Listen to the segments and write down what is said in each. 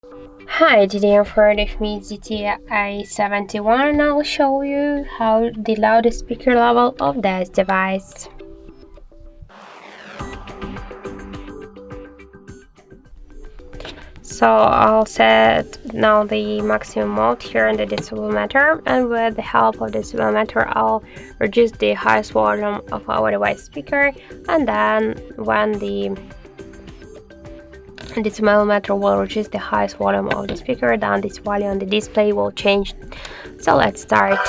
Hi, today I'm here with me ZTE 71 and I'll show you how the loudest speaker level of this device. So I'll set now the maximum mode here in the decibel meter, and with the help of the decibel meter I'll reduce the highest volume of our device speaker, and then when the decibel meter will reduce the highest volume of the speaker, then this value on the display will change. So let's start.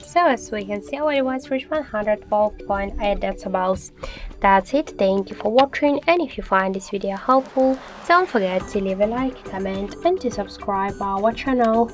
So as we can see, our device reached 112.8 decibels. That's it, thank you for watching, and if you find this video helpful, don't forget to leave a like, comment and to subscribe our channel.